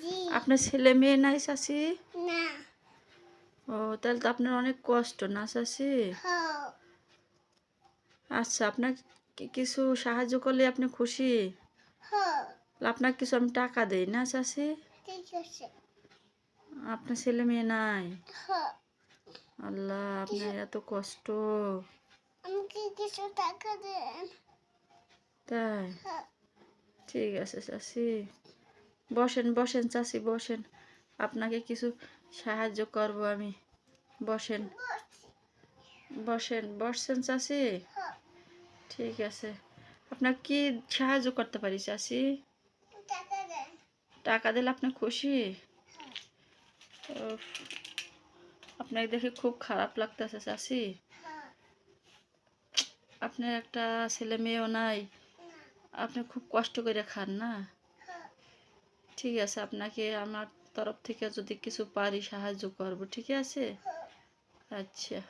জি। আপনার ছেলে মেয়ে নাই চাচি? না। ও তাহলে তো আপনার অনেক কষ্ট না চাচি? হ। আচ্ছা, আপনার কিছু সাহায্য করলে আপনি খুশি? হ। আপনার কিছু আমি টাকা দেই না চাচি? ঠিক আছে। আপনার ছেলে মেয়ে নাই? হ। আল্লাহ, আপনার কিছু এত কষ্ট। আমাকে কিছু টাকা দেন। তাই? হ। ঠিক আছে চাচি। বসেন বসেন চাচি বসেন। আপনাকে কিছু সাহায্য করব আমি। বসেন বসছি। বসেন বসছেন চাচি? হ। ঠিক আছে। আপনার কি সাহায্য করতে পারি চাচি? টাকা দেন। টাকা দিলে আপনি খুশি? হ। উফ, আপনাকে দেখে খুব খারাপ লাগতেছে চাচি। হ। আপনার একটা ছেলে মেয়েও নাই, না। আপনি খুব কষ্ট করে খান না? হ। ঠিক আছে, আপনাকে আমার তরফ থেকে যদি কিছু পারি সাহায্য করব, ঠিক আছে? হ। আচ্ছা।